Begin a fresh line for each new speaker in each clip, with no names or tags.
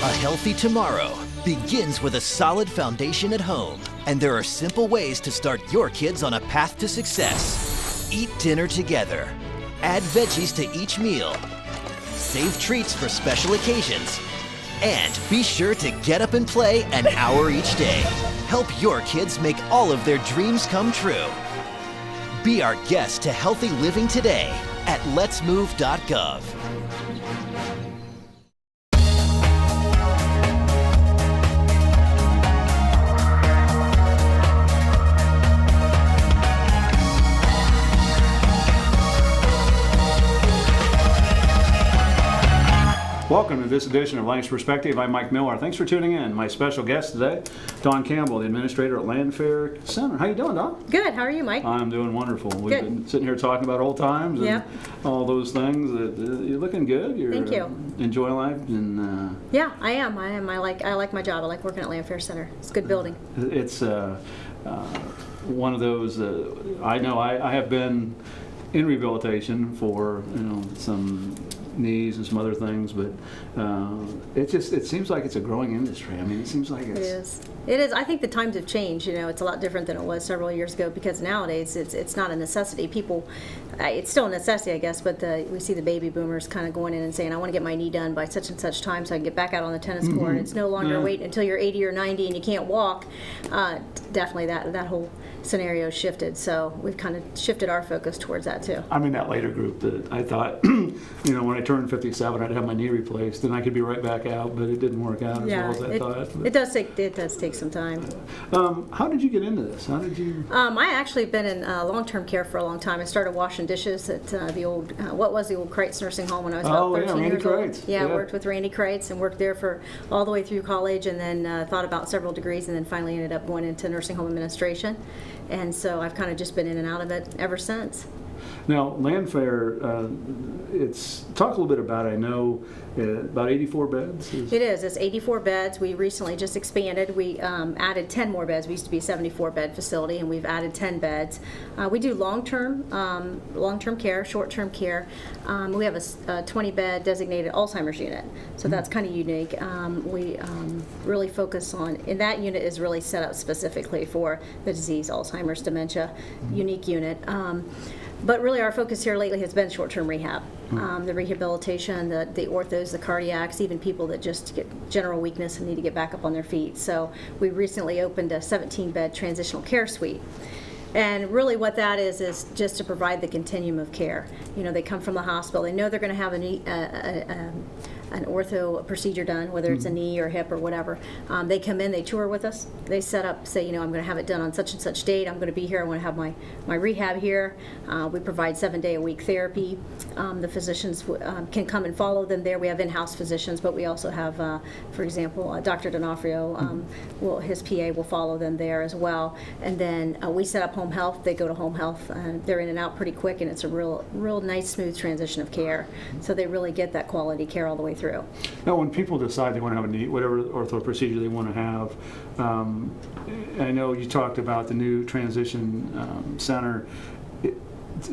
A healthy tomorrow begins with a solid foundation at home, and there are simple ways to start your kids on a path to success. Eat dinner together. Add veggies to each meal. Save treats for special occasions. And be sure to get up and play an hour each day. Help your kids make all of their dreams come true. Be our guest to healthy living today at letsmove.gov.
Welcome to this edition of Life's Perspective. I'm Mike Miller. Thanks for tuning in. My special guest today, Don Campbell, the administrator at Lanfair Center. How you doing, Don?
Good. How are you, Mike?
I'm doing wonderful. We've
Good.
been sitting here talking about old times and all those things. You're looking good.
Thank you.
Enjoying life and.
Yeah, I am. I like my job. I like working at Lanfair Center. It's a good building.
It's one of those. I know. I have been in rehabilitation for some knees and some other things, but it seems like it's a growing industry. I mean, it seems like
it is. I think the times have changed. It's a lot different than it was several years ago, because nowadays it's not a necessity. People, it's still a necessity, I guess, but we see the baby boomers kind of going in and saying, I want to get my knee done by such and such time so I can get back out on the tennis court. And it's no longer wait until you're 80 or 90 and you can't walk. Definitely that whole scenario shifted, so we've kind of shifted our focus towards that too.
I'm in that later group that I thought, when I turned 57, I'd have my knee replaced and I could be right back out, but it didn't work out as well as I thought. But
It does take some time.
How did you get into this? How did you?
I actually been in long-term care for a long time. I started washing dishes at the old, what was the old Kreitz nursing home when I was about 13 years old. Yeah, I worked with Randy Kreitz and worked there for all the way through college, and then thought about several degrees, and then finally ended up going into nursing home administration. And so I've kind of just been in and out of it ever since.
Now, Lanfair, talk a little bit about it. I know about 84 beds?
It is. It's 84 beds. We recently just expanded. We added 10 more beds. We used to be a 74-bed facility, and we've added 10 beds. We do long-term care, short-term care. We have a 20-bed designated Alzheimer's unit, so that's kind of unique. We really focus on, and that unit is really set up specifically for the disease, Alzheimer's, dementia, unique unit. But really our focus here lately has been short-term rehab. The rehabilitation, the orthos, the cardiacs, even people that just get general weakness and need to get back up on their feet. So we recently opened a 17-bed transitional care suite. And really what that is just to provide the continuum of care. They come from the hospital, they know they're going to have an ortho procedure done, whether it's a knee or hip or whatever. They come in, they tour with us, they set up, say, I'm going to have it done on such and such date, I'm going to be here, I want to have my rehab here. We provide 7-day-a-week therapy. The physicians can come and follow them there. We have in-house physicians, but we also have, for example, Dr. D'Onofrio, his PA will follow them there as well. And then we set up home health, they go to home health, they're in and out pretty quick, and it's a real nice, smooth transition of care. So they really get that quality care all the way through.
Now, when people decide they want to have a knee, whatever ortho procedure they want to have, I know you talked about the new transition center.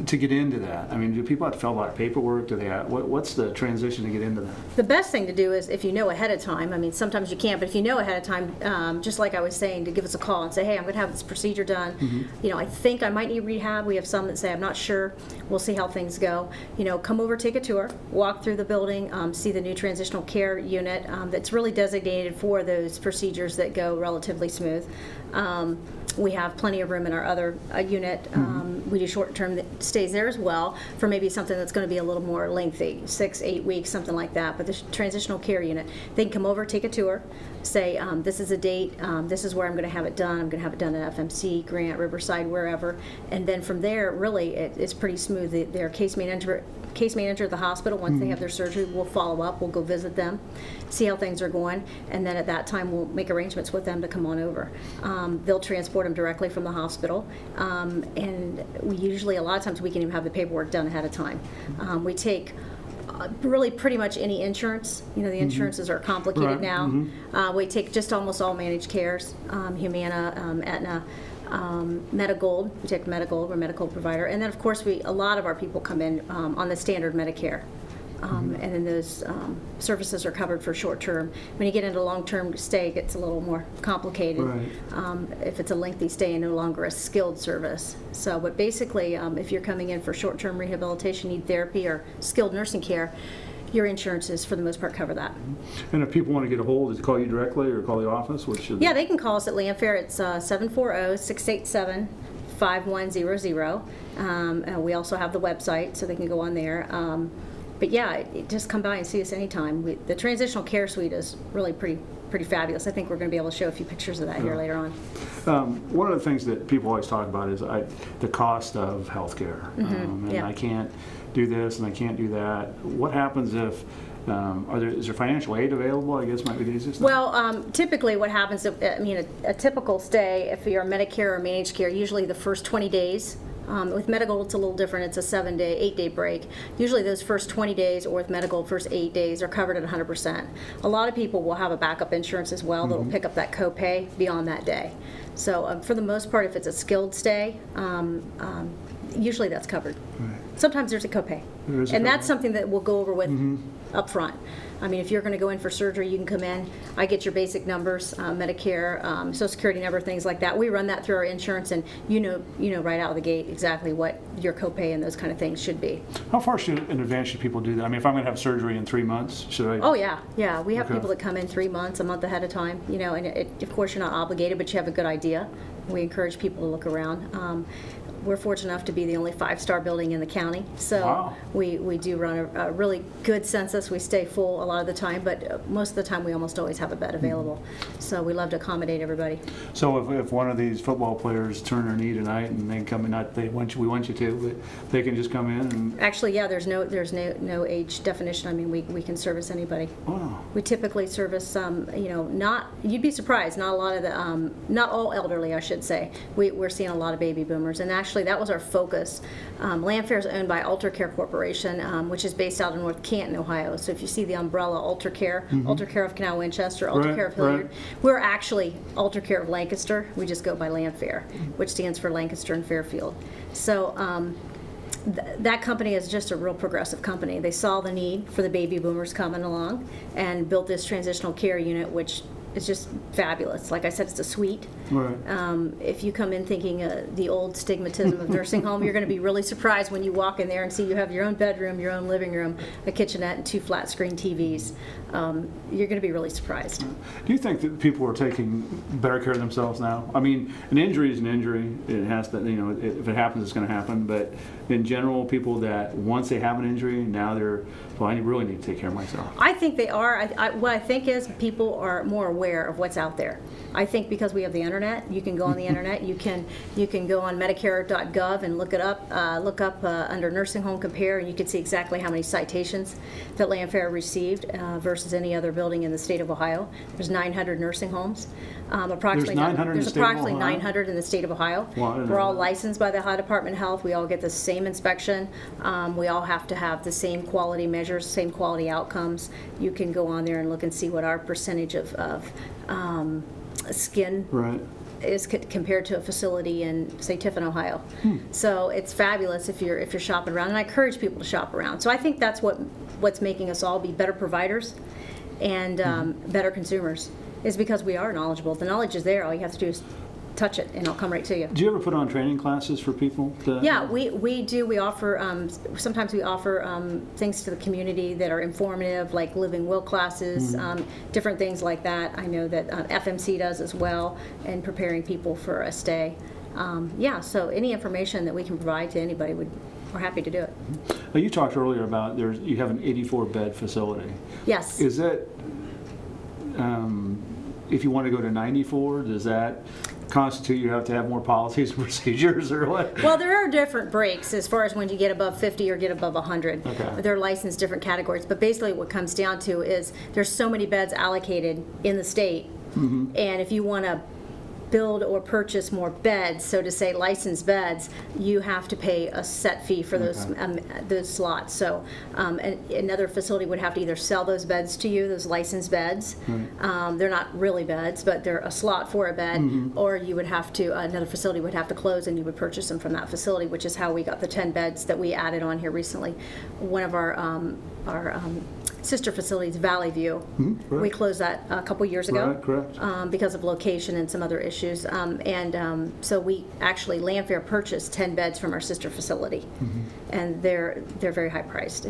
To get into that, I mean, do people have to fill out paperwork? Do they what's the transition to get into that?
The best thing to do is if you know ahead of time. I mean, sometimes you can't, but if you know ahead of time, just like I was saying, to give us a call and say, hey, I'm going to have this procedure done. I think I might need rehab. We have some that say, I'm not sure. We'll see how things go. Come over, take a tour, walk through the building, see the new transitional care unit that's really designated for those procedures that go relatively smooth. We have plenty of room in our other unit. We do short-term that stays there as well for maybe something that's going to be a little more lengthy, 6-8 weeks, something like that. But the transitional care unit, they can come over, take a tour, say, this is a date, this is where I'm going to have it done. I'm going to have it done at FMC, Grant, Riverside, wherever. And then from there, really, it's pretty smooth. Their case manager at the hospital, once they have their surgery, will follow up. We'll go visit them, see how things are going, and then at that time we'll make arrangements with them to come on over. They'll transport them directly from the hospital, and we usually, a lot of times, we can even have the paperwork done ahead of time. We take really pretty much any insurance. The insurances are complicated now. We take just almost all managed cares, Humana, Aetna, Medigold. We take Medigold, we're a medical provider. And then, of course, a lot of our people come in on the standard Medicare And then those services are covered for short-term. When you get into long-term stay, it gets a little more complicated.
Right.
If it's a lengthy stay and no longer a skilled service. So, but basically, if you're coming in for short-term rehabilitation, need therapy or skilled nursing care, your insurances, for the most part, cover that.
And if people want to get a hold, does it call you directly or call the office? What should
Yeah, they can call us at Lanfair. It's 740-687-5100. We also have the website, so they can go on there. But yeah, just come by and see us anytime. The transitional care suite is really pretty fabulous. I think we're going to be able to show a few pictures of that here later on.
One of the things that people always talk about is the cost of healthcare. And
Yeah.
I can't do this and I can't do that. What happens if, is there financial aid available, I guess might be the easiest thing?
Well, typically what happens, a typical stay, if you're Medicare or managed care, usually the first 20 days, with medical, it's a little different. It's a 8-day break. Usually those first 20 days, or with medical, first 8 days are covered at 100%. A lot of people will have a backup insurance as well that'll pick up that copay beyond that day. So for the most part, if it's a skilled stay, usually that's covered.
Right.
Sometimes there's a copay. And that's something that we'll go over with up front. I mean, if you're going to go in for surgery, you can come in. I get your basic numbers, Medicare, Social Security number, things like that. We run that through our insurance, and you know right out of the gate exactly what your copay and those kind of things should be.
How far in advance should people do that? I mean, if I'm going to have surgery in 3 months, should I?
Oh yeah. We have
Okay.
people that come in 3 months, a month ahead of time. And of course you're not obligated, but you have a good idea. We encourage people to look around. We're fortunate enough to be the only 5-star building in the county, so
Wow.
we do run a really good census. We stay full a lot of the time, but most of the time we almost always have a bed available. So we love to accommodate everybody.
So if one of these football players turn their knee tonight and they come in, we want you to, but they can just come in and.
Actually, yeah, there's no age definition. I mean, we can service anybody.
Wow.
We typically service you'd be surprised, not a lot of the, not all elderly, I should say. We're seeing a lot of baby boomers, and actually that was our focus. Lanfair is owned by Alter Care Corporation, which is based out of North Canton, Ohio. So if you see the umbrella Alter Care, Alter Care of Canal Winchester, Alter
Right,
Care of Hilliard,
right.
we're actually Alter Care of Lancaster. We just go by Lanfair, which stands for Lancaster and Fairfield. So that company is just a real progressive company. They saw the need for the baby boomers coming along and built this transitional care unit, which is just fabulous. Like I said, it's a suite.
Right.
If you come in thinking the old stigmatism of nursing home, you're going to be really surprised when you walk in there and see you have your own bedroom, your own living room, a kitchenette, and 2 flat screen TVs. You're going to be really surprised.
Do you think that people are taking better care of themselves now? I mean, an injury is an injury. It has to, if it happens, it's going to happen. But in general, people that once they have an injury, now I really need to take care of myself.
I think they are. What I think is people are more aware of what's out there. I think because we have the internet, you can go on the internet. You can go on Medicare.gov and look up under Nursing Home Compare, and you can see exactly how many citations that Lanfair received versus any other building in the state of Ohio. There's 900 nursing homes. Approximately
There's 900 in the
there's
state of
approximately
Ohio?
900 in the state of Ohio.
Wow, I didn't know
We're all
that.
licensed by the Ohio Department of Health. We all get the same inspection. We all have to have the same quality measures, same quality outcomes. You can go on there and look and see what our percentage of skin
Right.
is compared to a facility in, say, Tiffin, Ohio. So it's fabulous if you're shopping around, and I encourage people to shop around. So I think that's what's making us all be better providers and better consumers, is because we are knowledgeable. The knowledge is there. All you have to do is touch it, and it'll come right to you.
Do you ever put on training classes for people?
Yeah, we do. We offer, sometimes we offer things to the community that are informative, like living will classes, different things like that. I know that FMC does as well, in preparing people for a stay. So any information that we can provide to anybody, we're happy to do it.
You talked earlier about you have an 84-bed facility.
Yes.
Is that, if you want to go to 94, does that constitute you have to have more policies and procedures, or what?
Well, there are different breaks as far as when you get above 50 or get above 100.
Okay.
They're licensed different categories, but basically what comes down to is there's so many beds allocated in the state, and if you want to build or purchase more beds, so to say licensed beds, you have to pay a set fee for those slots. So another facility would have to either sell those beds to you, those licensed beds. They're not really beds, but they're a slot for a bed, or you would have to, another facility would have to close and you would purchase them from that facility, which is how we got the 10 beds that we added on here recently. One of our sister facilities, Valley View, we closed that a couple years ago.
Right, correct.
Because of location and some other issues. So we actually, Lanfair purchased 10 beds from our sister facility. And they're very high priced.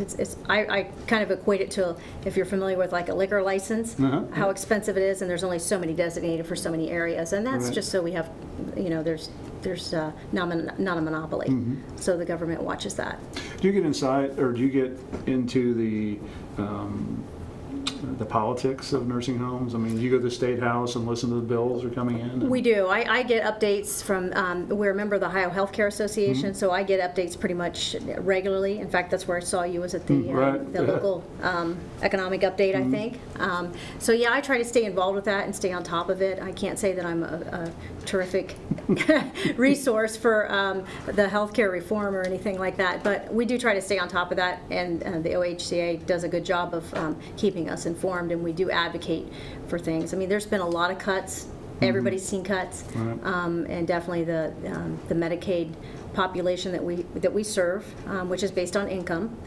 I kind of equate it to, if you're familiar with like a liquor license, how expensive it is, and there's only so many designated for so many areas. And that's just so we have, there's not a monopoly. So the government watches that.
Do you get inside, or do you get into the politics of nursing homes? I mean, you go to the State House and listen to the bills that are coming in?
We do. I get updates from, we're a member of the Ohio Healthcare Association, so I get updates pretty much regularly. In fact, that's where I saw you, was at the local economic update, I think. So yeah, I try to stay involved with that and stay on top of it. I can't say that I'm a terrific resource for the healthcare reform or anything like that, but we do try to stay on top of that, and the OHCA does a good job of keeping us informed, and we do advocate for things. I mean, there's been a lot of cuts. Everybody's seen cuts, and definitely the Medicaid population that we serve, which is based on income,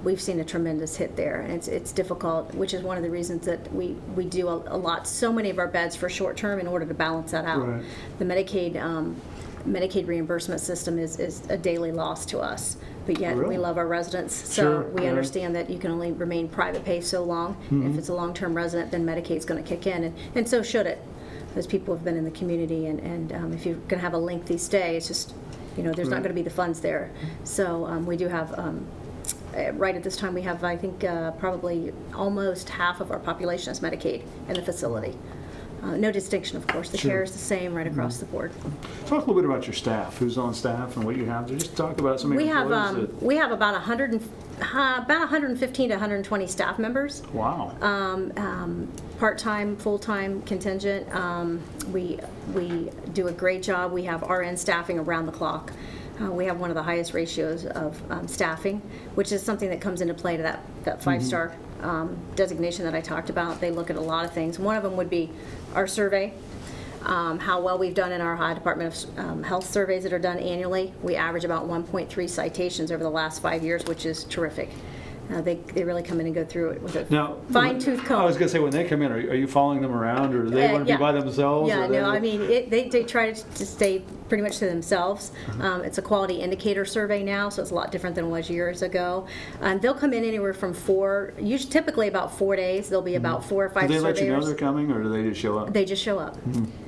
we've seen a tremendous hit there, and it's difficult, which is one of the reasons that we do a lot, so many of our beds for short term in order to balance that out. The Medicaid reimbursement system is a daily loss to us, but yet we love our residents, so we understand that you can only remain private pay so long. If it's a long-term resident, then Medicaid's going to kick in, and so should it, as people have been in the community, and if you're going to have a lengthy stay, it's just, there's not going to be the funds there. So we do have, right at this time, we have, I think, probably almost half of our population is Medicaid in the facility. No distinction, of course. The care is the same right across the board.
Talk a little bit about your staff. Who's on staff and what you have there. Just talk about some of your employees.
We have about 115 to 120 staff members.
Wow.
Part-time, full-time, contingent. We do a great job. We have RN staffing around the clock. We have one of the highest ratios of staffing, which is something that comes into play to that five-star designation that I talked about. They look at a lot of things. One of them would be our survey, how well we've done in our Ohio Department of Health surveys that are done annually. We average about 1.3 citations over the last 5 years, which is terrific. They really come in and go through it with a fine-tooth comb.
I was going to say, when they come in, are you following them around, or do they want to be by themselves?
Yeah, no, I mean, they try to stay pretty much to themselves. It's a quality indicator survey now, so it's a lot different than it was years ago. They'll come in anywhere from typically about 4 days. There'll be about 4 or 5 surveyors.
Do they let you know they're coming, or do they just show up?
They just show up.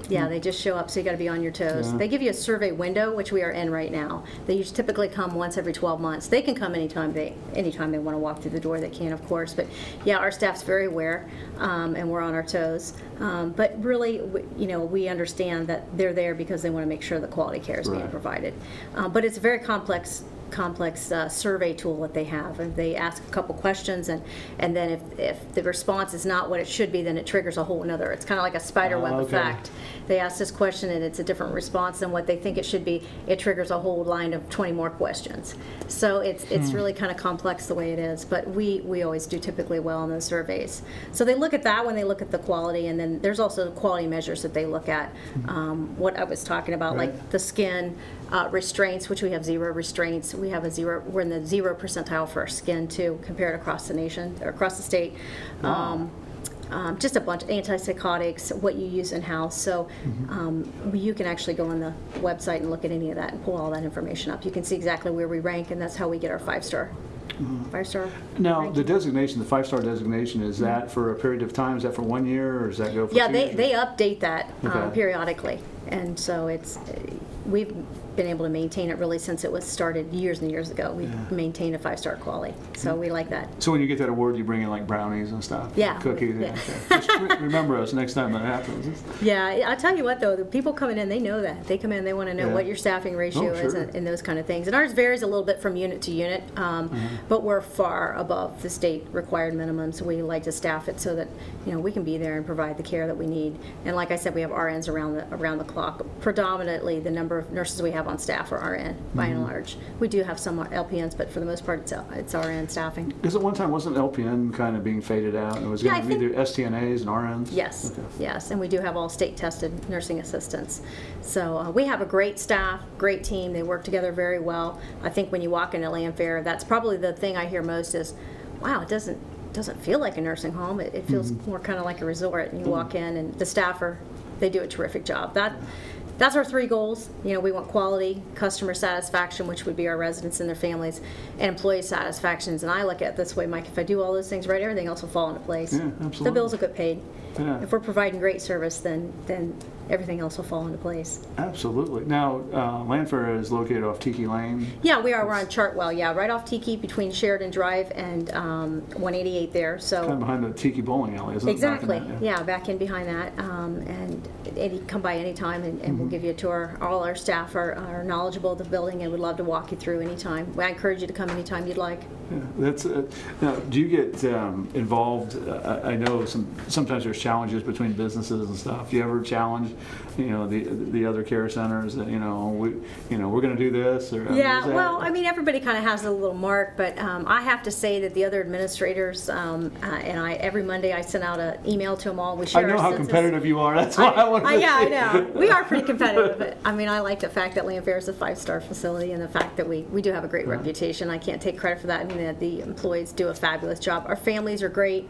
Yeah, they just show up, so you got to be on your toes. They give you a survey window, which we are in right now. They typically come once every 12 months. They can come anytime they want to walk through the door. They can, of course. But yeah, our staff's very aware, and we're on our toes. But really, we understand that they're there because they want to make sure the quality care is being provided. But it's a very complex survey tool that they have, and they ask a couple questions, and then if the response is not what it should be, then it triggers a whole another. It's kind of like a spider web effect. They ask this question and it's a different response than what they think it should be. It triggers a whole line of 20 more questions. So it's really kind of complex the way it is, but we always do typically well in those surveys. So they look at that when they look at the quality, and then there's also quality measures that they look at. What I was talking about, like the skin restraints, which we have 0 restraints. We're in the 0 percentile for our skin too, compared across the nation or across the state.
Wow.
Just a bunch of antipsychotics, what you use in-house. So you can actually go on the website and look at any of that and pull all that information up. You can see exactly where we rank, and that's how we get our 5-star. 5-star.
Now,
ranking.
the designation, the 5-star designation, is that for a period of time? Is that for 1 year, or does that go for 2 years?
They update that periodically, and so we've been able to maintain it really since it was started years and years ago. We've maintained a 5-star quality, so we like that.
So when you get that award, you bring in like brownies and stuff?
Yeah.
Cookies?
Yeah.
Okay. Just remember us next time that happens.
Yeah, I tell you what though, the people coming in, they know that. They come in, they want to know what your staffing ratio is
sure.
and those kind of things. And ours varies a little bit from unit to unit, but we're far above the state required minimum, so we like to staff it so that, you know, we can be there and provide the care that we need. And like I said, we have RNs around the clock. Predominantly, the number of nurses we have on staff are RN, by and large. We do have some LPNs, but for the most part, it's RN staffing.
Because at one time, wasn't LPN kind of being faded out? It was going to be either STNAs and RNs?
Yes,
okay.
yes, and we do have all state-tested nursing assistants. So we have a great staff, great team. They work together very well. I think when you walk into Lanfair, that's probably the thing I hear most is, wow, it doesn't feel like a nursing home. It feels more kind of like a resort. And you walk in, and the staff they do a terrific job. That's our 3 goals. You know, we want quality, customer satisfaction, which would be our residents and their families, and employee satisfactions. And I look at it this way, Mike, if I do all those things right, everything else will fall into place.
Yeah, absolutely.
The bills will get paid.
Yeah.
If we're providing great service, then everything else will fall into place.
Absolutely. Now, Lanfair is located off Tiki Lane.
Yeah, we are. We're on Chartwell. Yeah, right off Tiki between Sheridan Drive and 188 there. So
Kind of behind the Tiki bowling alley, isn't it?
exactly.
Back in that,
Yeah, back in behind that. And come by anytime, and we'll give you a tour. All our staff are knowledgeable of the building and would love to walk you through anytime. I encourage you to come anytime you'd like.
Yeah, that's now. Do you get involved? I know sometimes there's challenges between businesses and stuff. Do you ever challenge, you know, the other care centers that we're going to do this or
yeah? Well, I mean, everybody kind of has a little mark, but I have to say that the other administrators and I every Monday I send out an email to them all. We share.
I know
our
how
census.
competitive you are. That's why I wanted to.
Yeah, I know. We are pretty competitive. But, I mean, I like the fact that Lanfair is a 5-star facility and the fact that we do have a great reputation. I can't take credit for that. I mean, the employees do a fabulous job. Our families are great.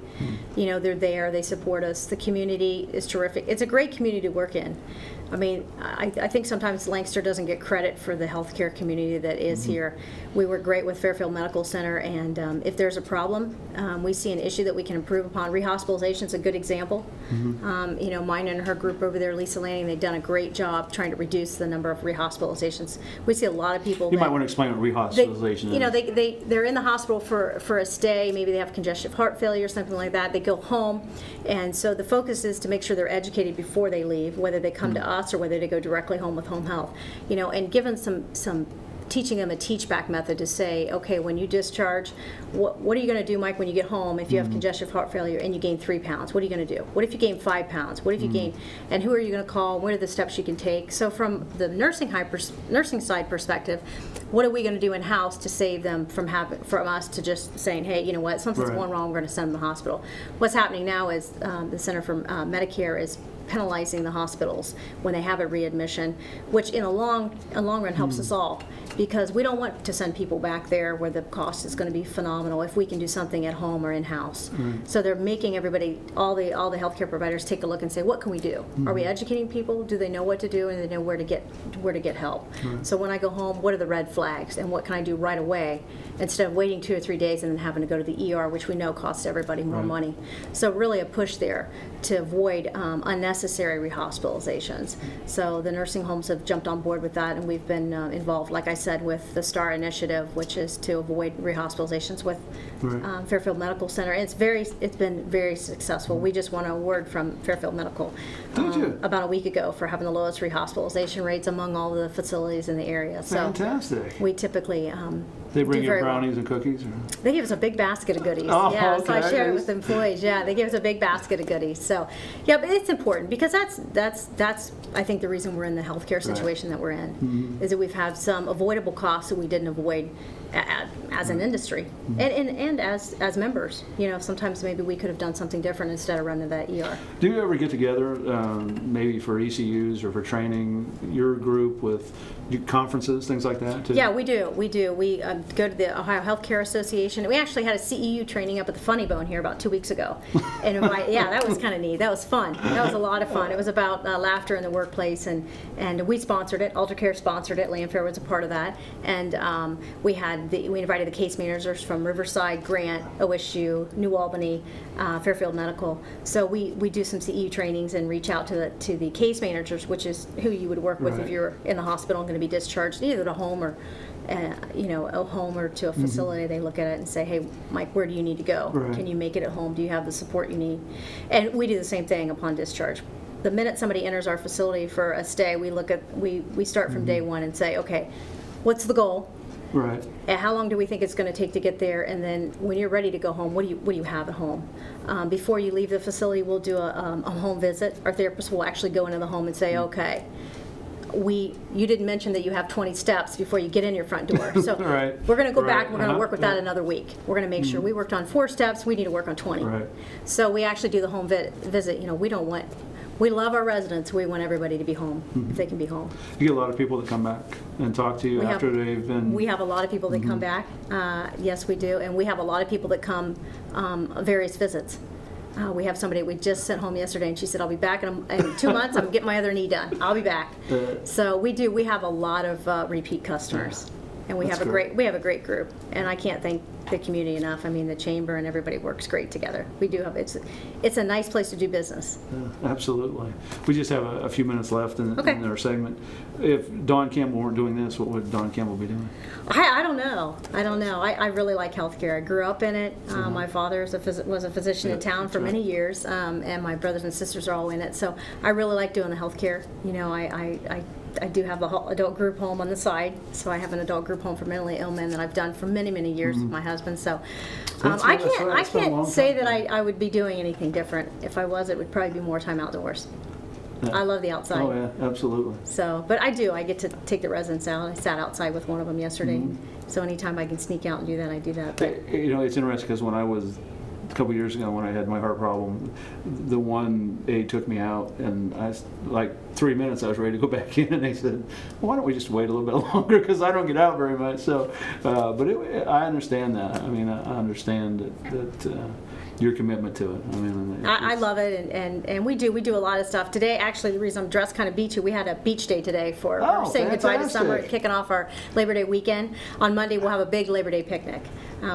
You know, they're there. They support us. The community is terrific. It's a great community to work in. I mean, I think sometimes Lancaster doesn't get credit for the healthcare community that is here. We work great with Fairfield Medical Center, and if there's a problem, we see an issue that we can improve upon. Rehospitalization is a good example. You know, mine and her group over there, Lisa Lanning, they've done a great job trying to reduce the number of rehospitalizations. We see a lot of people.
You might want to explain what rehospitalization is.
You know, they're in the hospital for a stay. Maybe they have congestive heart failure or something like that. They go home, and so the focus is to make sure they're educated before they leave, whether they come to us or whether they go directly home with home health. You know, and given some teaching them a teach-back method to say, okay, when you discharge, what are you going to do, Mike, when you get home if you have congestive heart failure and you gain 3 pounds? What are you going to do? What if you gain 5 pounds? What if you gain, and who are you going to call? What are the steps you can take? So from the nursing side perspective, what are we going to do in-house to save them from us to just saying, hey, you know what, something's going wrong, we're going to send them to the hospital. What's happening now is the Center for Medicare is penalizing the hospitals when they have a readmission, which in a long run helps us all, because we don't want to send people back there where the cost is going to be phenomenal if we can do something at home or in-house. So they're making everybody, all the healthcare providers take a look and say, what can we do? Are we educating people? Do they know what to do, and they know where to get help? So when I go home, what are the red flags, and what can I do right away instead of waiting 2 or 3 days and then having to go to the ER, which we know costs everybody more money. So really a push there to avoid unnecessary rehospitalizations. So the nursing homes have jumped on board with that, and we've been involved, like I said, with the STAR initiative, which is to avoid rehospitalizations with Fairfield Medical Center. And it's been very successful. We just won an award from Fairfield Medical about a week ago for having the lowest rehospitalization rates among all the facilities in the area. So
fantastic.
We typically
they bring you
very
brownies and cookies? Or?
They give us a big basket of goodies.
Oh,
yeah,
okay.
So I share it with employees. Yeah, they give us a big basket of goodies. So, yeah, but it's important because that's I think the reason we're in the healthcare situation that we're in is that we've had some avoidable costs that we didn't avoid as an industry and as members. You know, sometimes maybe we could have done something different instead of running that ER.
Do you ever get together, maybe for ECUs or for training, your group with conferences, things like that? Too?
Yeah, we do. We go to the Ohio Healthcare Association. We actually had a CEU training up at the Funny Bone here about 2 weeks ago. And yeah, that was kind of neat. That was fun. That was a lot of fun. It was about laughter in the workplace, and we sponsored it. AlterCare sponsored it. Lanfair was a part of that. And we had we invited the case managers from Riverside, Grant, OSU, New Albany, Fairfield Medical. So we do some CEU trainings and reach out to the case managers, which is who you would work with if you're in the hospital and going to be discharged either to home or a home or to a facility. They look at it and say, hey, Mike, where do you need to go? Can you make it at home? Do you have the support you need? And we do the same thing upon discharge. The minute somebody enters our facility for a stay, we start from day one and say, okay, what's the goal?
Right.
And how long do we think it's going to take to get there? And then when you're ready to go home, what do you have at home? Before you leave the facility, we'll do a home visit. Our therapist will actually go into the home and say, okay, you didn't mention that you have 20 steps before you get in your front door. So we're going to go back, we're going to work with that another week. We're going to make sure we worked on 4 steps, we need to work on 20. So we actually do the home visit. We love our residents. We want everybody to be home if they can be home.
You get a lot of people that come back and talk to you after they've been...
We have a lot of people that come back. Yes, we do. And we have a lot of people that come various visits. We have somebody we just sent home yesterday, and she said, I'll be back in 2 months. I'm getting my other knee done. I'll be back. So we have a lot of repeat customers. And we have a great group, and I can't thank the community enough. I mean, the chamber and everybody works great together. We do have it's a nice place to do business.
Absolutely. We just have a few minutes left in our segment. If Don Campbell weren't doing this, what would Don Campbell be doing?
I don't know. I really like healthcare. I grew up in it. My father was a physician in town for many years, and my brothers and sisters are all in it. So I really like doing the healthcare. I do have the adult group home on the side, so I have an adult group home for mentally ill men that I've done for many, many years with my husband. So I can't say that I would be doing anything different. If I was, it would probably be more time outdoors. I love the outside.
Oh yeah, absolutely.
So, but I get to take the residents out. I sat outside with one of them yesterday, so anytime I can sneak out and do that, I do that. But,
it's interesting because when I was a couple years ago when I had my heart problem, the one aide took me out, and like 3 minutes I was ready to go back in, and they said, well, why don't we just wait a little bit longer, because I don't get out very much. So, but I understand that. I mean, I understand that your commitment to it. I mean,
I love it, and we do a lot of stuff. Today, actually, the reason I'm dressed kind of beachy, we had a beach day today for saying goodbye to summer, kicking off our Labor Day weekend. On Monday, we'll have a big Labor Day picnic.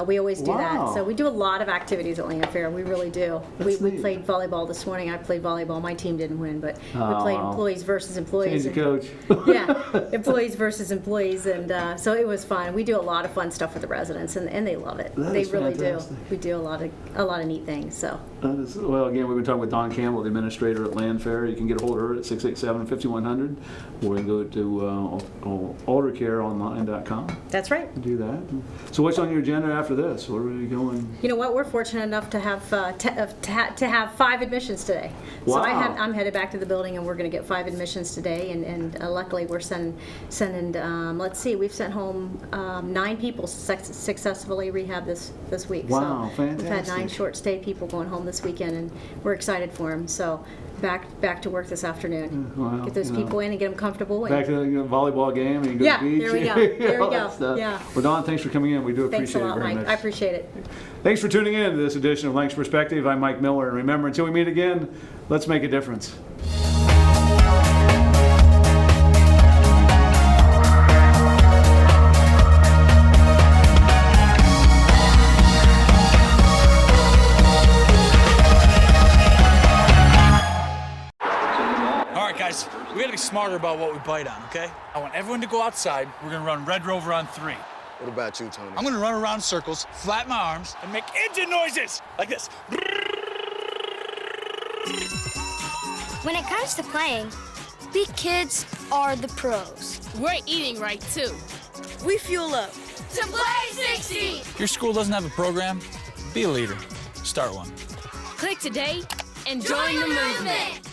We always do that. So we do a lot of activities at Lanfair. We really do. We played volleyball this morning. I played volleyball. My team didn't win, but we played employees versus employees.
Change the coach.
Yeah, employees versus employees, and so it was fun. We do a lot of fun stuff with the residents, and they love it. They really do. We do a lot of neat things. So.
Well, again, we've been talking with Don Campbell, the administrator at Lanfair. You can get a hold of her at 687-5100, or you can go to aldercareonline.com.
That's right.
Do that. So what's on your agenda after this? Where are you going?
You know what? We're fortunate enough to have to have 5 admissions today.
Wow.
So I'm headed back to the building, and we're going to get 5 admissions today. And luckily, we're sending. Let's see, we've sent home 9 people successfully rehab this week.
Wow,
so
fantastic.
We've had 9 short stay people going home this weekend, and we're excited for them. So back to work this afternoon.
Well,
get those people in and get them comfortable.
Back to the volleyball game and you go to the beach.
There we go. There we go. Yeah.
Well, Don, thanks for coming in. We do appreciate
Thanks a lot,
it very
Mike.
much.
I appreciate it.
Thanks for tuning in to this edition of Lank's Perspective. I'm Mike Miller, and remember, until we meet again, let's make a difference.
We gotta be smarter about what we bite on, okay? I want everyone to go outside. We're gonna run Red Rover on 3.
What about you, Tony?
I'm gonna run around in circles, flap my arms, and make engine noises like this.
When it comes to playing, we kids are the pros.
We're eating right, too.
We fuel up.
To play 60!
Your school doesn't have a program? Be a leader. Start one.
Click today and join the movement.